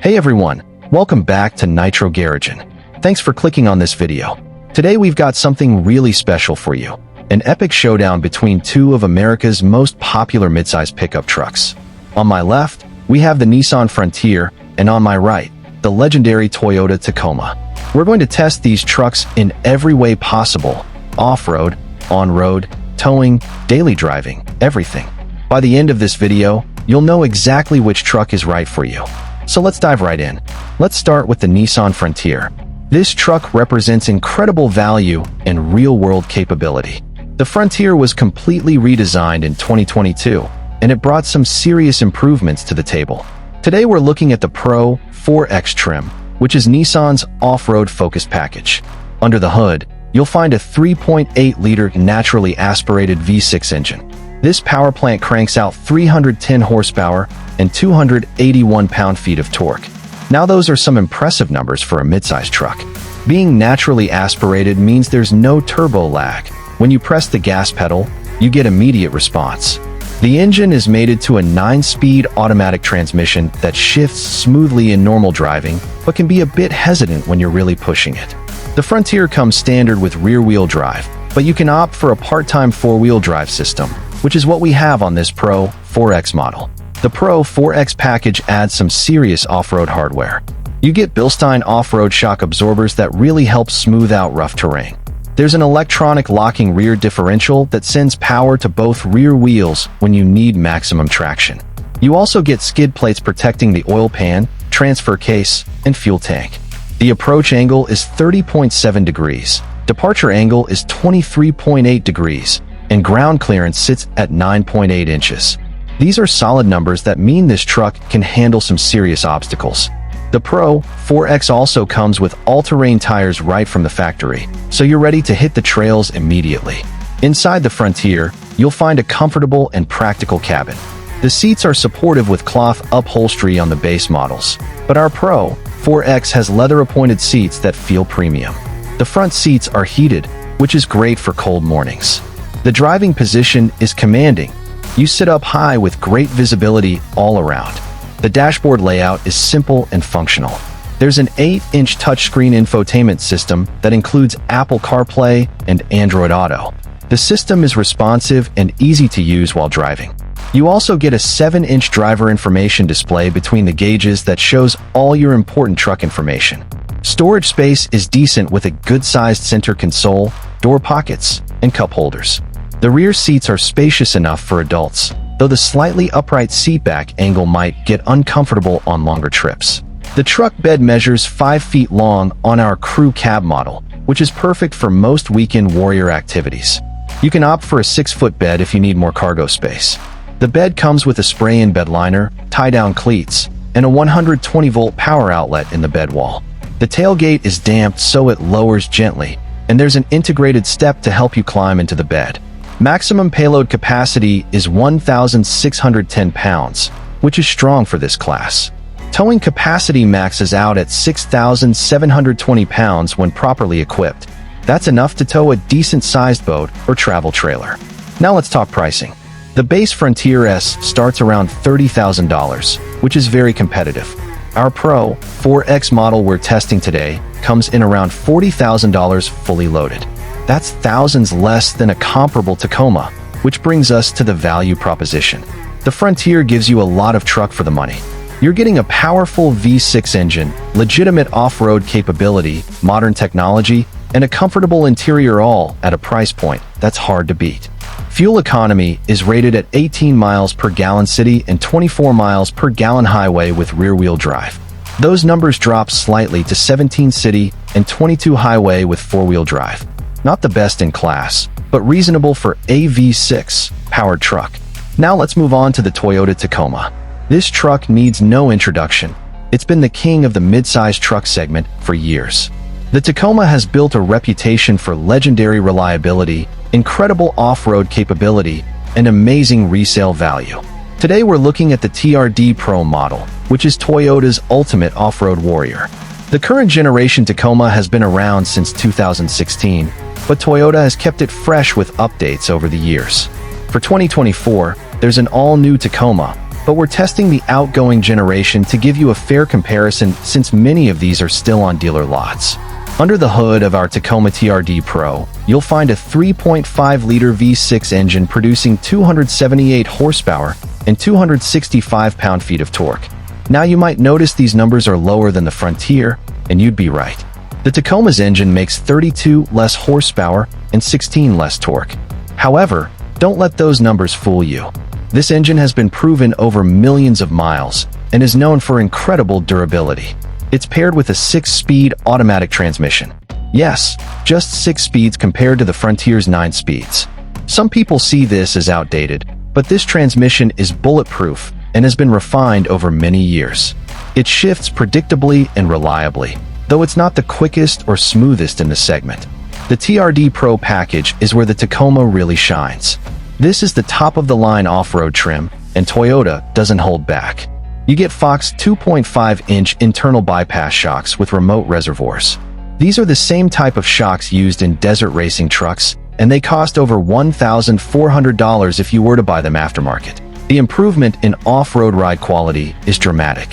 Hey everyone, welcome back to Nitro Garagin. Thanks for clicking on this video. Today we've got something really special for you. An epic showdown between two of America's most popular midsize pickup trucks. On my left, we have the Nissan Frontier, and on my right, the legendary Toyota Tacoma. We're going to test these trucks in every way possible. Off-road, on-road, towing, daily driving, everything. By the end of this video, you'll know exactly which truck is right for you. So let's dive right in. Let's start with the Nissan Frontier. This truck represents incredible value and real-world capability. The Frontier was completely redesigned in 2022, and it brought some serious improvements to the table. Today we're looking at the Pro 4X trim, which is Nissan's off-road focus package. Under the hood, you'll find a 3.8-liter naturally aspirated V6 engine. This power plant cranks out 310 horsepower and 281 pound-feet of torque. Now those are some impressive numbers for a midsize truck. Being naturally aspirated means there's no turbo lag. When you press the gas pedal, you get immediate response. The engine is mated to a 9-speed automatic transmission that shifts smoothly in normal driving, but can be a bit hesitant when you're really pushing it. The Frontier comes standard with rear-wheel drive, but you can opt for a part-time 4-wheel drive system, which is what we have on this Pro 4X model. The Pro 4X package adds some serious off-road hardware. You get Bilstein off-road shock absorbers that really help smooth out rough terrain. There's an electronic locking rear differential that sends power to both rear wheels when you need maximum traction. You also get skid plates protecting the oil pan, transfer case, and fuel tank. The approach angle is 30.7 degrees, departure angle is 23.8 degrees, and ground clearance sits at 9.8 inches. These are solid numbers that mean this truck can handle some serious obstacles. The Pro 4X also comes with all-terrain tires right from the factory, so you're ready to hit the trails immediately. Inside the Frontier, you'll find a comfortable and practical cabin. The seats are supportive with cloth upholstery on the base models, but our Pro 4X has leather-appointed seats that feel premium. The front seats are heated, which is great for cold mornings. The driving position is commanding. You sit up high with great visibility all around. The dashboard layout is simple and functional. There's an 8-inch touchscreen infotainment system that includes Apple CarPlay and Android Auto. The system is responsive and easy to use while driving. You also get a 7-inch driver information display between the gauges that shows all your important truck information. Storage space is decent with a good-sized center console, door pockets, and cup holders. The rear seats are spacious enough for adults, though the slightly upright seatback angle might get uncomfortable on longer trips. The truck bed measures 5 feet long on our crew cab model, which is perfect for most weekend warrior activities. You can opt for a 6-foot bed if you need more cargo space. The bed comes with a spray-in bed liner, tie-down cleats, and a 120-volt power outlet in the bed wall. The tailgate is damped so it lowers gently, and there's an integrated step to help you climb into the bed. Maximum payload capacity is 1,610 pounds, which is strong for this class. Towing capacity maxes out at 6,720 pounds when properly equipped. That's enough to tow a decent-sized boat or travel trailer. Now let's talk pricing. The base Frontier S starts around $30,000, which is very competitive. Our Pro 4X model we're testing today comes in around $40,000 fully loaded. That's thousands less than a comparable Tacoma, which brings us to the value proposition. The Frontier gives you a lot of truck for the money. You're getting a powerful V6 engine, legitimate off-road capability, modern technology, and a comfortable interior all at a price point that's hard to beat. Fuel economy is rated at 18 miles per gallon city and 24 miles per gallon highway with rear-wheel drive. Those numbers drop slightly to 17 city and 22 highway with four-wheel drive. Not the best in class, but reasonable for a V6 powered truck. Now let's move on to the Toyota Tacoma. This truck needs no introduction. It's been the king of the mid-size truck segment for years. The Tacoma has built a reputation for legendary reliability, incredible off-road capability, and amazing resale value. Today we're looking at the TRD Pro model, which is Toyota's ultimate off-road warrior. The current generation Tacoma has been around since 2016, but Toyota has kept it fresh with updates over the years. For 2024, there's an all-new Tacoma, but we're testing the outgoing generation to give you a fair comparison since many of these are still on dealer lots. Under the hood of our Tacoma TRD Pro, you'll find a 3.5-liter V6 engine producing 278 horsepower and 265 pound-feet of torque. Now you might notice these numbers are lower than the Frontier, and you'd be right. The Tacoma's engine makes 32 less horsepower and 16 less torque. However, don't let those numbers fool you. This engine has been proven over millions of miles and is known for incredible durability. It's paired with a 6-speed automatic transmission. Yes, just 6 speeds compared to the Frontier's 9 speeds. Some people see this as outdated, but this transmission is bulletproof and has been refined over many years. It shifts predictably and reliably, though it's not the quickest or smoothest in the segment. The TRD Pro package is where the Tacoma really shines. This is the top-of-the-line off-road trim, and Toyota doesn't hold back. You get Fox 2.5-inch internal bypass shocks with remote reservoirs. These are the same type of shocks used in desert racing trucks, and they cost over $1,400 if you were to buy them aftermarket. The improvement in off-road ride quality is dramatic.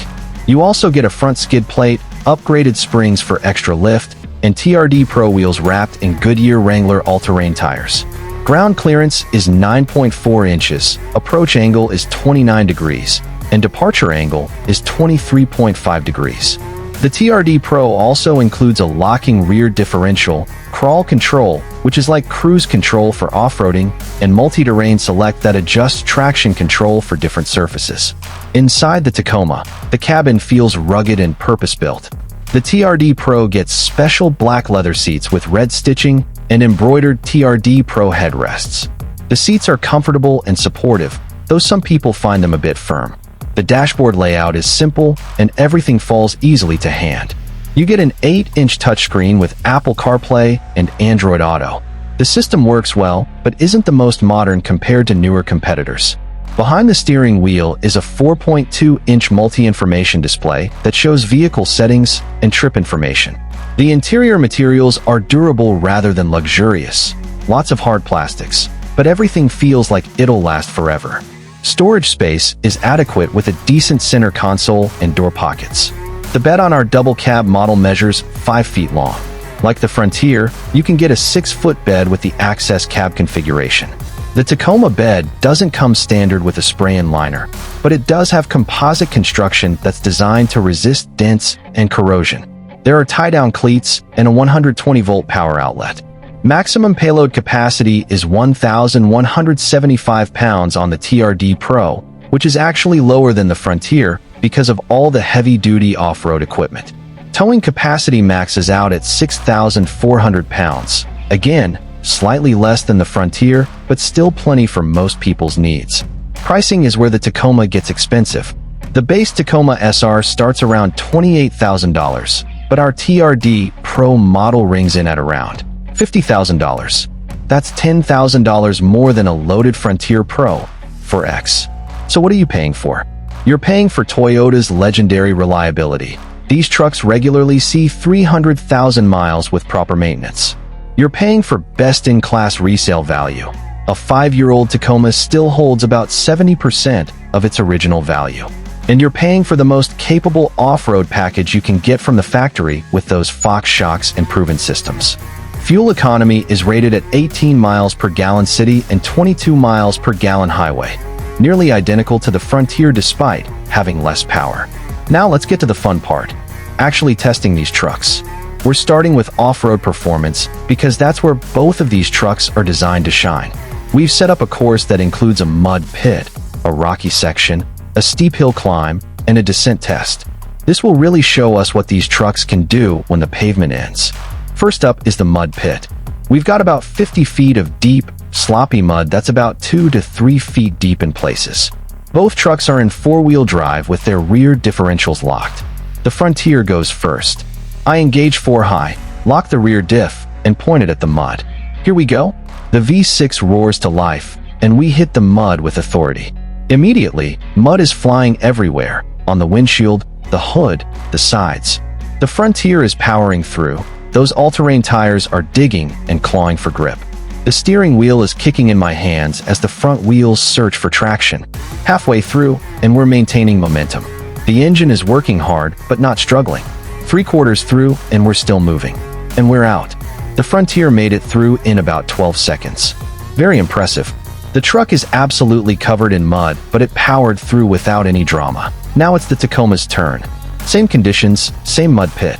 You also get a front skid plate, upgraded springs for extra lift, and TRD Pro wheels wrapped in Goodyear Wrangler all-terrain tires. Ground clearance is 9.4 inches, approach angle is 29 degrees, and departure angle is 23.5 degrees. The TRD Pro also includes a locking rear differential, crawl control, which is like cruise control for off-roading, and multi-terrain select that adjusts traction control for different surfaces. Inside the Tacoma, the cabin feels rugged and purpose-built. The TRD Pro gets special black leather seats with red stitching and embroidered TRD Pro headrests. The seats are comfortable and supportive, though some people find them a bit firm. The dashboard layout is simple, and everything falls easily to hand. You get an 8-inch touchscreen with Apple CarPlay and Android Auto. The system works well, but isn't the most modern compared to newer competitors. Behind the steering wheel is a 4.2-inch multi-information display that shows vehicle settings and trip information. The interior materials are durable rather than luxurious. Lots of hard plastics, but everything feels like it'll last forever. Storage space is adequate with a decent center console and door pockets. The bed on our double cab model measures 5 feet long. Like the Frontier, you can get a 6-foot bed with the Access cab configuration. The Tacoma bed doesn't come standard with a spray-in liner, but it does have composite construction that's designed to resist dents and corrosion. There are tie-down cleats and a 120-volt power outlet. Maximum payload capacity is 1,175 pounds on the TRD Pro, which is actually lower than the Frontier because of all the heavy-duty off-road equipment. Towing capacity maxes out at 6,400 pounds. Again, slightly less than the Frontier, but still plenty for most people's needs. Pricing is where the Tacoma gets expensive. The base Tacoma SR starts around $28,000, but our TRD Pro model rings in at around $50,000. That's $10,000 more than a loaded Frontier Pro for X. So what are you paying for? You're paying for Toyota's legendary reliability. These trucks regularly see 300,000 miles with proper maintenance. You're paying for best-in-class resale value. A 5-year-old Tacoma still holds about 70% of its original value. And you're paying for the most capable off-road package you can get from the factory with those Fox shocks and proven systems. Fuel economy is rated at 18 miles per gallon city and 22 miles per gallon highway, nearly identical to the Frontier despite having less power. Now let's get to the fun part, actually testing these trucks. We're starting with off-road performance because that's where both of these trucks are designed to shine. We've set up a course that includes a mud pit, a rocky section, a steep hill climb, and a descent test. This will really show us what these trucks can do when the pavement ends. First up is the mud pit. We've got about 50 feet of deep, sloppy mud that's about 2 to 3 feet deep in places. Both trucks are in 4-wheel drive with their rear differentials locked. The Frontier goes first. I engage 4 high, lock the rear diff, and point it at the mud. Here we go. The V6 roars to life, and we hit the mud with authority. Immediately, mud is flying everywhere, on the windshield, the hood, the sides. The Frontier is powering through. Those all-terrain tires are digging and clawing for grip. The steering wheel is kicking in my hands as the front wheels search for traction. Halfway through, and we're maintaining momentum. The engine is working hard, but not struggling. 3/4 through, and we're still moving. And we're out. The Frontier made it through in about 12 seconds. Very impressive. The truck is absolutely covered in mud, but it powered through without any drama. Now it's the Tacoma's turn. Same conditions, same mud pit.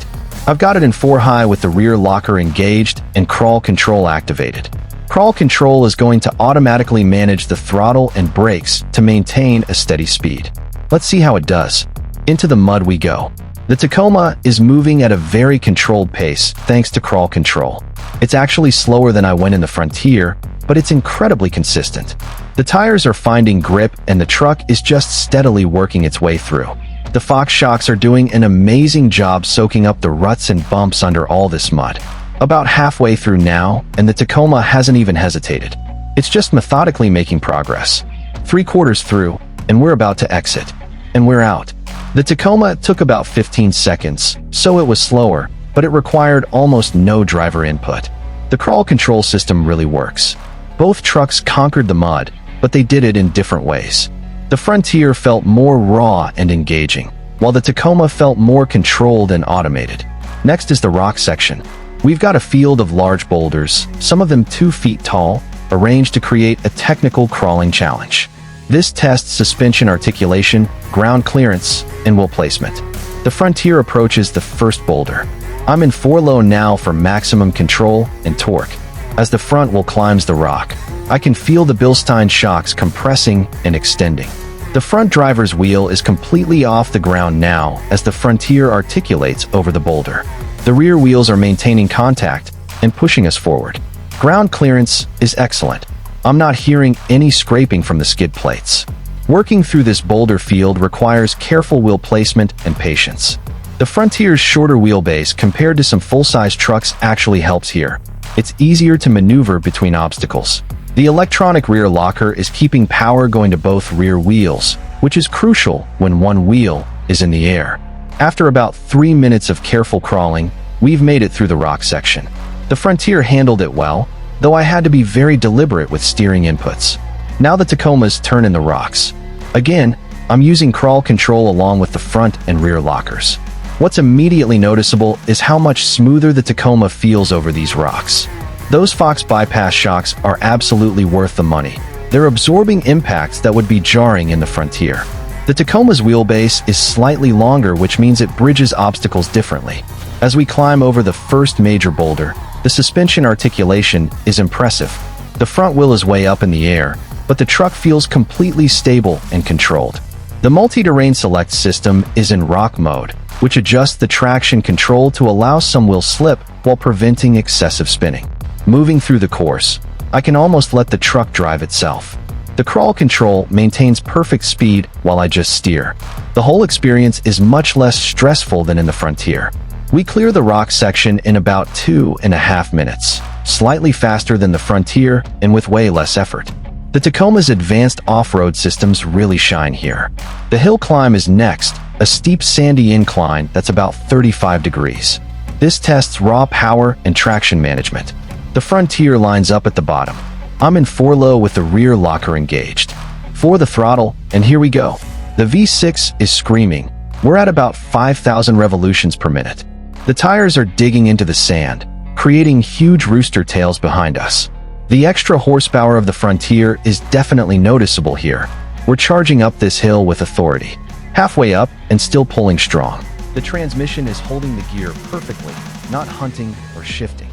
I've got it in 4 high with the rear locker engaged and crawl control activated. Crawl control is going to automatically manage the throttle and brakes to maintain a steady speed. Let's see how it does. Into the mud we go. The Tacoma is moving at a very controlled pace thanks to crawl control. It's actually slower than I went in the Frontier, but it's incredibly consistent. The tires are finding grip and the truck is just steadily working its way through. The Fox shocks are doing an amazing job soaking up the ruts and bumps under all this mud. About halfway through now, and the Tacoma hasn't even hesitated. It's just methodically making progress. 3/4 through, and we're about to exit. And we're out. The Tacoma took about 15 seconds, so it was slower, but it required almost no driver input. The crawl control system really works. Both trucks conquered the mud, but they did it in different ways. The Frontier felt more raw and engaging, while the Tacoma felt more controlled and automated. Next is the rock section. We've got a field of large boulders, some of them 2 feet tall, arranged to create a technical crawling challenge. This tests suspension articulation, ground clearance, and wheel placement. The Frontier approaches the first boulder. I'm in 4 low now for maximum control and torque. As the front wheel climbs the rock, I can feel the Bilstein shocks compressing and extending. The front driver's wheel is completely off the ground now as the Frontier articulates over the boulder. The rear wheels are maintaining contact and pushing us forward. Ground clearance is excellent. I'm not hearing any scraping from the skid plates. Working through this boulder field requires careful wheel placement and patience. The Frontier's shorter wheelbase compared to some full-size trucks actually helps here. It's easier to maneuver between obstacles. The electronic rear locker is keeping power going to both rear wheels, which is crucial when one wheel is in the air. After about 3 minutes of careful crawling, we've made it through the rock section. The Frontier handled it well, though I had to be very deliberate with steering inputs. Now the Tacoma's turn in the rocks. Again, I'm using crawl control along with the front and rear lockers. What's immediately noticeable is how much smoother the Tacoma feels over these rocks. Those Fox bypass shocks are absolutely worth the money. They're absorbing impacts that would be jarring in the Frontier. The Tacoma's wheelbase is slightly longer, which means it bridges obstacles differently. As we climb over the first major boulder, the suspension articulation is impressive. The front wheel is way up in the air, but the truck feels completely stable and controlled. The multi-terrain select system is in rock mode, which adjusts the traction control to allow some wheel slip while preventing excessive spinning. Moving through the course, I can almost let the truck drive itself. The crawl control maintains perfect speed while I just steer. The whole experience is much less stressful than in the Frontier. We clear the rock section in about 2.5 minutes, slightly faster than the Frontier and with way less effort. The Tacoma's advanced off-road systems really shine here. The hill climb is next, a steep sandy incline that's about 35 degrees. This tests raw power and traction management. The Frontier lines up at the bottom. I'm in 4 low with the rear locker engaged. For the throttle, and here we go. The V6 is screaming. We're at about 5,000 revolutions per minute. The tires are digging into the sand, creating huge rooster tails behind us. The extra horsepower of the Frontier is definitely noticeable here. We're charging up this hill with authority. Halfway up and still pulling strong. The transmission is holding the gear perfectly, not hunting or shifting.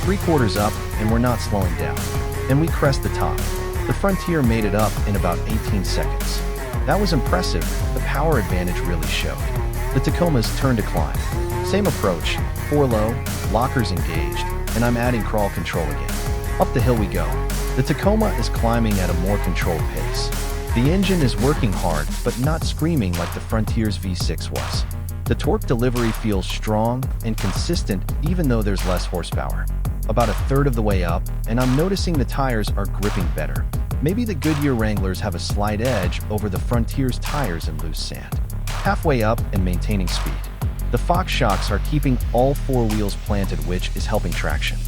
3/4 up and we're not slowing down. And we crest the top. The Frontier made it up in about 18 seconds. That was impressive. The power advantage really showed. The Tacoma's turn to climb. Same approach, 4 low, lockers engaged, and I'm adding crawl control again. Up the hill we go. The Tacoma is climbing at a more controlled pace. The engine is working hard, but not screaming like the Frontier's V6 was. The torque delivery feels strong and consistent even though there's less horsepower. About 1/3 of the way up, and I'm noticing the tires are gripping better. Maybe the Goodyear Wranglers have a slight edge over the Frontier's tires in loose sand. Halfway up and maintaining speed. The Fox shocks are keeping all 4 wheels planted, which is helping traction.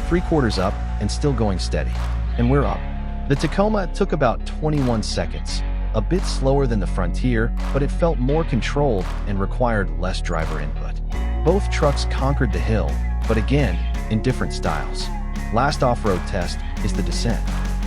3/4 up, and still going steady. And we're up. The Tacoma took about 21 seconds, a bit slower than the Frontier, but it felt more controlled and required less driver input. Both trucks conquered the hill, but again, in different styles. Last off-road test is the descent.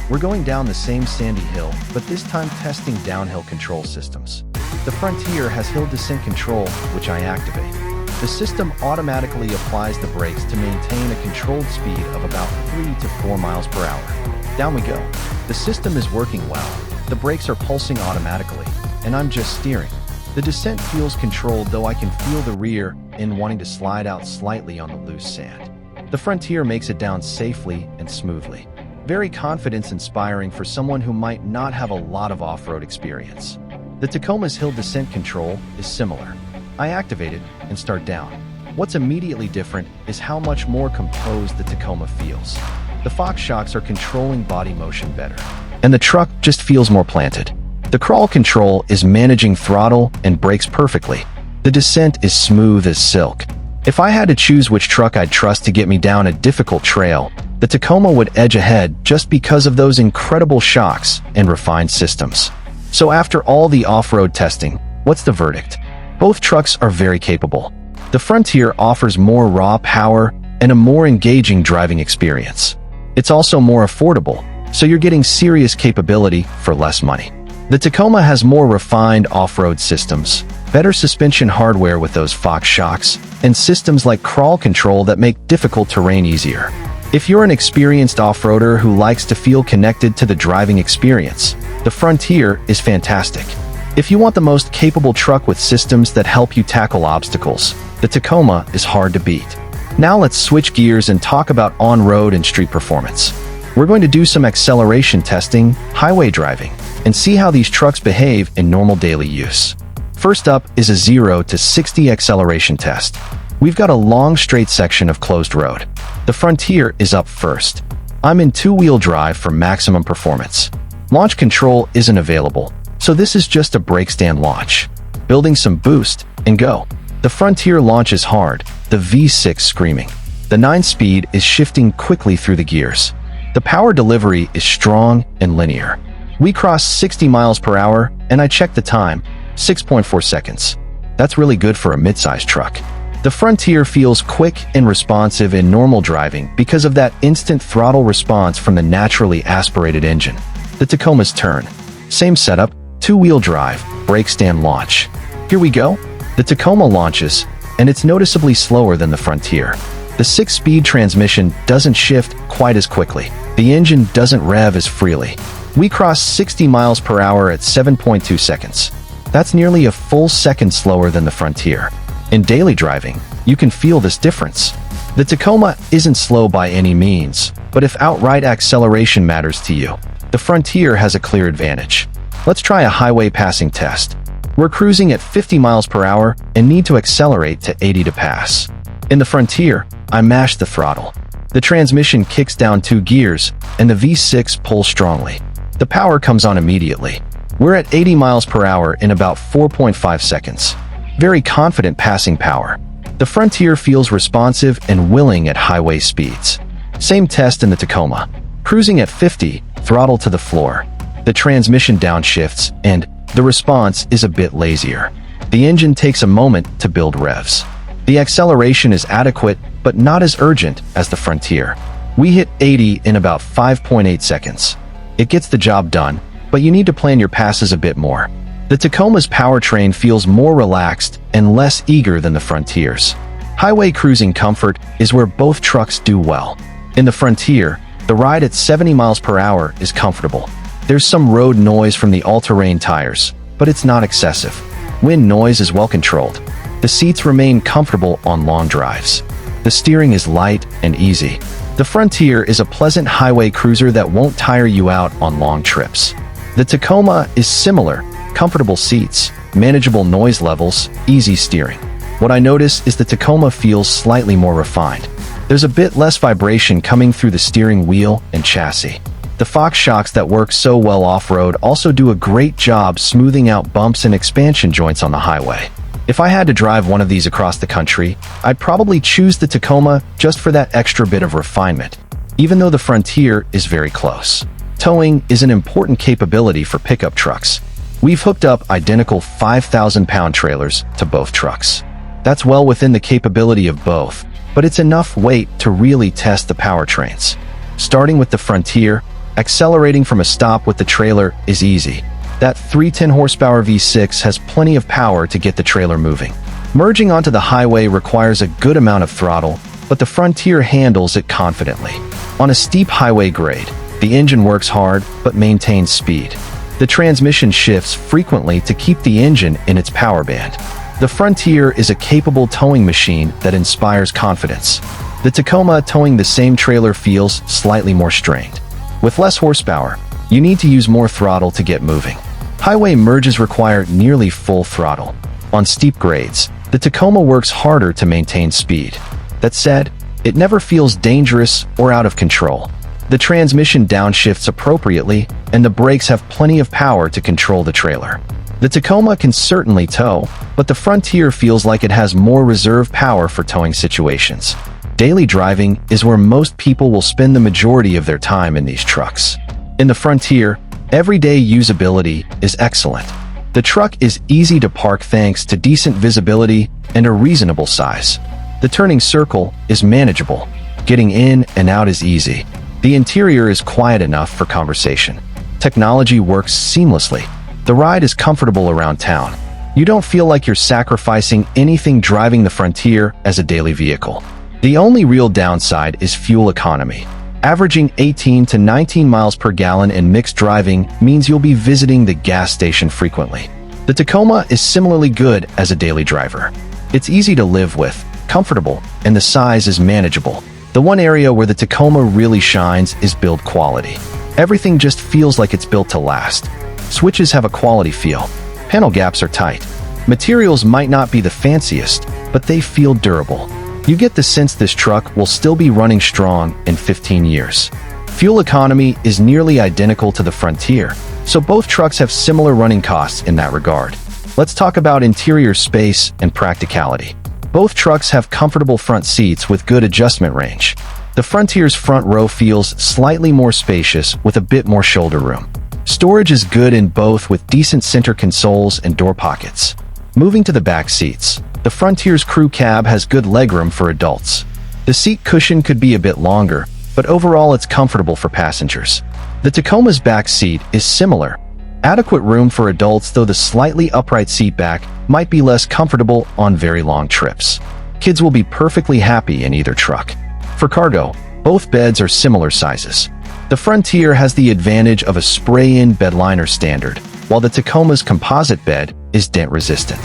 We're going down the same sandy hill, but this time testing downhill control systems. The Frontier has hill descent control, which I activate. The system automatically applies the brakes to maintain a controlled speed of about 3 to 4 miles per hour. Down we go. The system is working well. The brakes are pulsing automatically, and I'm just steering. The descent feels controlled, though I can feel the rear end wanting to slide out slightly on the loose sand. The Frontier makes it down safely and smoothly. Very confidence-inspiring for someone who might not have a lot of off-road experience. The Tacoma's hill descent control is similar. I activate it and start down. What's immediately different is how much more composed the Tacoma feels. The Fox shocks are controlling body motion better, and the truck just feels more planted. The crawl control is managing throttle and brakes perfectly. The descent is smooth as silk. If I had to choose which truck I'd trust to get me down a difficult trail, the Tacoma would edge ahead just because of those incredible shocks and refined systems. So after all the off-road testing, what's the verdict? Both trucks are very capable. The Frontier offers more raw power and a more engaging driving experience. It's also more affordable, so you're getting serious capability for less money. The Tacoma has more refined off-road systems, better suspension hardware with those Fox shocks, and systems like crawl control that make difficult terrain easier. If you're an experienced off-roader who likes to feel connected to the driving experience, the Frontier is fantastic. If you want the most capable truck with systems that help you tackle obstacles, the Tacoma is hard to beat. Now let's switch gears and talk about on-road and street performance. We're going to do some acceleration testing, highway driving, and see how these trucks behave in normal daily use. First up is a 0 to 60 acceleration test. We've got a long straight section of closed road. The Frontier is up first. I'm in two-wheel drive for maximum performance. Launch control isn't available, so this is just a brake stand launch. Building some boost, and go. The Frontier launches hard, the V6 screaming. The 9-speed is shifting quickly through the gears. The power delivery is strong and linear. We cross 60 miles per hour, and I checked the time, 6.4 seconds. That's really good for a mid-sized truck. The Frontier feels quick and responsive in normal driving because of that instant throttle response from the naturally aspirated engine. The Tacoma's turn. Same setup, two-wheel drive, brake stand launch. Here we go. The Tacoma launches, and it's noticeably slower than the Frontier. The 6-speed transmission doesn't shift quite as quickly. The engine doesn't rev as freely. We cross 60 miles per hour at 7.2 seconds. That's nearly a full second slower than the Frontier. In daily driving, you can feel this difference. The Tacoma isn't slow by any means, but if outright acceleration matters to you, the Frontier has a clear advantage. Let's try a highway passing test. We're cruising at 50 miles per hour and need to accelerate to 80 to pass. In the Frontier, I mash the throttle. The transmission kicks down 2 gears, and the V6 pulls strongly. The power comes on immediately. We're at 80 miles per hour in about 4.5 seconds. Very confident passing power. The Frontier feels responsive and willing at highway speeds. Same test in the Tacoma. Cruising at 50, throttle to the floor. The transmission downshifts, and the response is a bit lazier. The engine takes a moment to build revs. The acceleration is adequate, but not as urgent as the Frontier. We hit 80 in about 5.8 seconds. It gets the job done, but you need to plan your passes a bit more. The Tacoma's powertrain feels more relaxed and less eager than the Frontier's. Highway cruising comfort is where both trucks do well. In the Frontier, the ride at 70 miles per hour is comfortable. There's some road noise from the all-terrain tires, but it's not excessive. Wind noise is well controlled. The seats remain comfortable on long drives. The steering is light and easy. The Frontier is a pleasant highway cruiser that won't tire you out on long trips. The Tacoma is similar. Comfortable seats, manageable noise levels, easy steering. What I notice is the Tacoma feels slightly more refined. There's a bit less vibration coming through the steering wheel and chassis. The Fox shocks that work so well off-road also do a great job smoothing out bumps and expansion joints on the highway. If I had to drive one of these across the country, I'd probably choose the Tacoma just for that extra bit of refinement. even though the Frontier is very close. Towing is an important capability for pickup trucks. We've hooked up identical 5,000-pound trailers to both trucks. That's well within the capability of both, but it's enough weight to really test the powertrains. Starting with the Frontier, accelerating from a stop with the trailer is easy. That 310 horsepower V6 has plenty of power to get the trailer moving. Merging onto the highway requires a good amount of throttle, but the Frontier handles it confidently. On a steep highway grade, the engine works hard but maintains speed. The transmission shifts frequently to keep the engine in its power band. The Frontier is a capable towing machine that inspires confidence. The Tacoma towing the same trailer feels slightly more strained. With less horsepower, you need to use more throttle to get moving. Highway merges require nearly full throttle. On steep grades, the Tacoma works harder to maintain speed. That said, it never feels dangerous or out of control. The transmission downshifts appropriately, and the brakes have plenty of power to control the trailer. The Tacoma can certainly tow, but the Frontier feels like it has more reserve power for towing situations. Daily driving is where most people will spend the majority of their time in these trucks. In the Frontier, everyday usability is excellent. The truck is easy to park thanks to decent visibility and a reasonable size. The turning circle is manageable. Getting in and out is easy. The interior is quiet enough for conversation. Technology works seamlessly. The ride is comfortable around town. You don't feel like you're sacrificing anything driving the Frontier as a daily vehicle. The only real downside is fuel economy. Averaging 18 to 19 miles per gallon in mixed driving means you'll be visiting the gas station frequently. The Tacoma is similarly good as a daily driver. It's easy to live with, comfortable, and the size is manageable. The one area where the Tacoma really shines is build quality. Everything just feels like it's built to last. Switches have a quality feel. Panel gaps are tight. Materials might not be the fanciest, but they feel durable. You get the sense this truck will still be running strong in 15 years. Fuel economy is nearly identical to the Frontier, so both trucks have similar running costs in that regard. Let's talk about interior space and practicality. Both trucks have comfortable front seats with good adjustment range. The Frontier's front row feels slightly more spacious with a bit more shoulder room. Storage is good in both with decent center consoles and door pockets. Moving to the back seats, the Frontier's crew cab has good legroom for adults. The seat cushion could be a bit longer, but overall it's comfortable for passengers. The Tacoma's back seat is similar. Adequate room for adults, though the slightly upright seat back might be less comfortable on very long trips. Kids will be perfectly happy in either truck. For cargo, both beds are similar sizes. The Frontier has the advantage of a spray-in bed liner standard, while the Tacoma's composite bed is dent-resistant.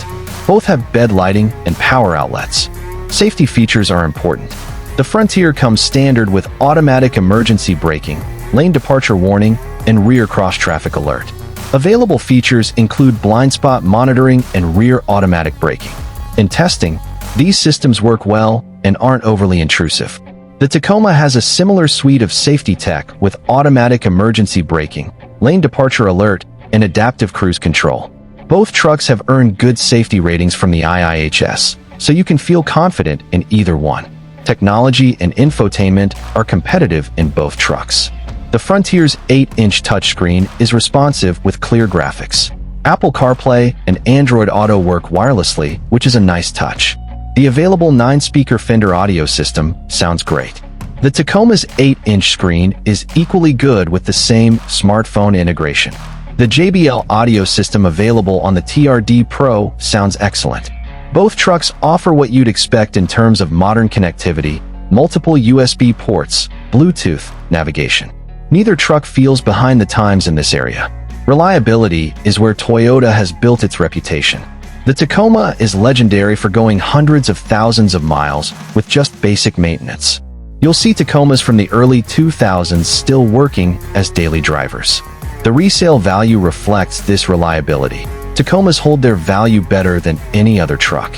Both have bed lighting and power outlets. Safety features are important. The Frontier comes standard with automatic emergency braking, lane departure warning, and rear cross-traffic alert. Available features include blind spot monitoring and rear automatic braking. In testing, these systems work well and aren't overly intrusive. The Tacoma has a similar suite of safety tech with automatic emergency braking, lane departure alert, and adaptive cruise control. Both trucks have earned good safety ratings from the IIHS, so you can feel confident in either one. Technology and infotainment are competitive in both trucks. The Frontier's 8-inch touchscreen is responsive with clear graphics. Apple CarPlay and Android Auto work wirelessly, which is a nice touch. The available 9-speaker Fender audio system sounds great. The Tacoma's 8-inch screen is equally good with the same smartphone integration. The JBL audio system available on the TRD Pro sounds excellent. Both trucks offer what you'd expect in terms of modern connectivity, multiple USB ports, Bluetooth, navigation. Neither truck feels behind the times in this area. Reliability is where Toyota has built its reputation. The Tacoma is legendary for going hundreds of thousands of miles with just basic maintenance. You'll see Tacomas from the early 2000s still working as daily drivers. The resale value reflects this reliability. Tacomas hold their value better than any other truck.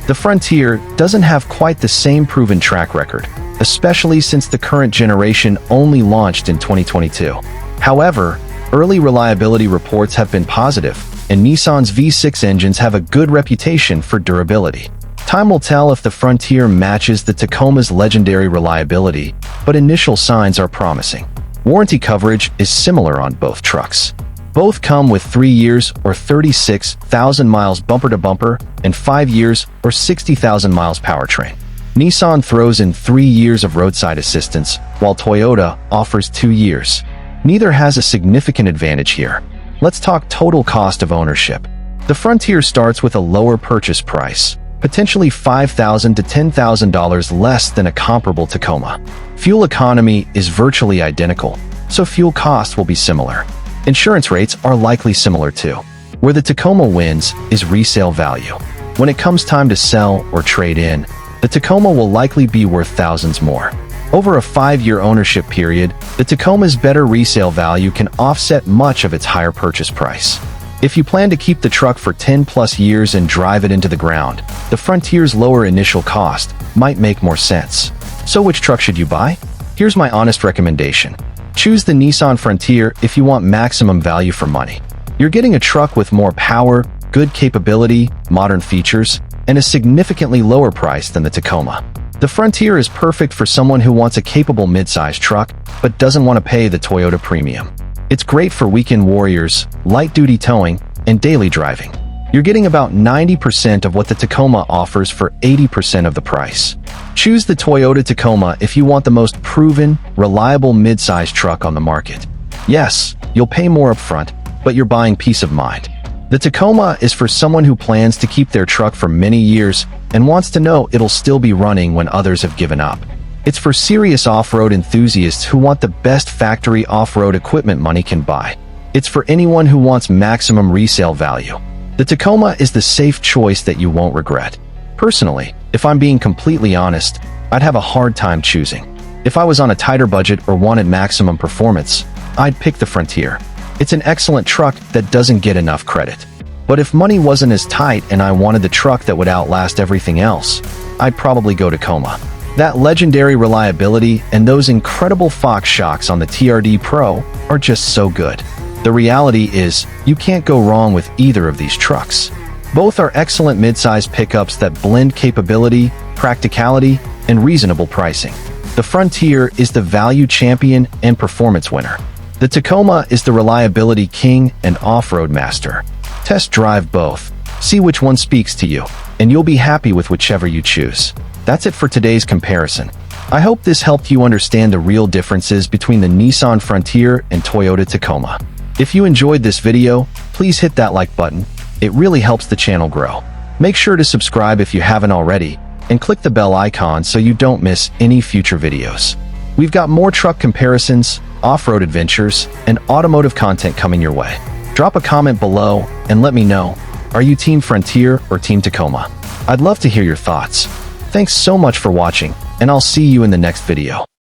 The Frontier doesn't have quite the same proven track record, especially since the current generation only launched in 2022. However, early reliability reports have been positive, and Nissan's V6 engines have a good reputation for durability. Time will tell if the Frontier matches the Tacoma's legendary reliability, but initial signs are promising. Warranty coverage is similar on both trucks. Both come with 3 years or 36,000 miles bumper-to-bumper and 5 years or 60,000 miles powertrain. Nissan throws in 3 years of roadside assistance, while Toyota offers 2 years. Neither has a significant advantage here. Let's talk total cost of ownership. The Frontier starts with a lower purchase price, potentially $5,000 to $10,000 less than a comparable Tacoma. Fuel economy is virtually identical, so fuel cost will be similar. Insurance rates are likely similar too. Where the Tacoma wins is resale value. When it comes time to sell or trade in, the Tacoma will likely be worth thousands more. Over a 5-year ownership period, the Tacoma's better resale value can offset much of its higher purchase price. If you plan to keep the truck for 10+ years and drive it into the ground, the Frontier's lower initial cost might make more sense. So which truck should you buy? Here's my honest recommendation. Choose the Nissan Frontier if you want maximum value for money. You're getting a truck with more power, good capability, modern features, and a significantly lower price than the Tacoma. The Frontier is perfect for someone who wants a capable midsize truck but doesn't want to pay the Toyota premium. It's great for weekend warriors, light-duty towing, and daily driving. You're getting about 90% of what the Tacoma offers for 80% of the price. Choose the Toyota Tacoma if you want the most proven, reliable midsize truck on the market. Yes, you'll pay more upfront, but you're buying peace of mind. The Tacoma is for someone who plans to keep their truck for many years and wants to know it'll still be running when others have given up. It's for serious off-road enthusiasts who want the best factory off-road equipment money can buy. It's for anyone who wants maximum resale value. The Tacoma is the safe choice that you won't regret. Personally, if I'm being completely honest, I'd have a hard time choosing. If I was on a tighter budget or wanted maximum performance, I'd pick the Frontier. It's an excellent truck that doesn't get enough credit. But if money wasn't as tight and I wanted the truck that would outlast everything else, I'd probably go Tacoma. That legendary reliability and those incredible Fox shocks on the TRD Pro are just so good. The reality is, you can't go wrong with either of these trucks. Both are excellent midsize pickups that blend capability, practicality, and reasonable pricing. The Frontier is the value champion and performance winner. The Tacoma is the reliability king and off-road master. Test drive both, see which one speaks to you, and you'll be happy with whichever you choose. That's it for today's comparison. I hope this helped you understand the real differences between the Nissan Frontier and Toyota Tacoma. If you enjoyed this video, please hit that like button. It really helps the channel grow. Make sure to subscribe if you haven't already, and click the bell icon so you don't miss any future videos. We've got more truck comparisons, off-road adventures, and automotive content coming your way. Drop a comment below and let me know, are you Team Frontier or Team Tacoma? I'd love to hear your thoughts. Thanks so much for watching, and I'll see you in the next video.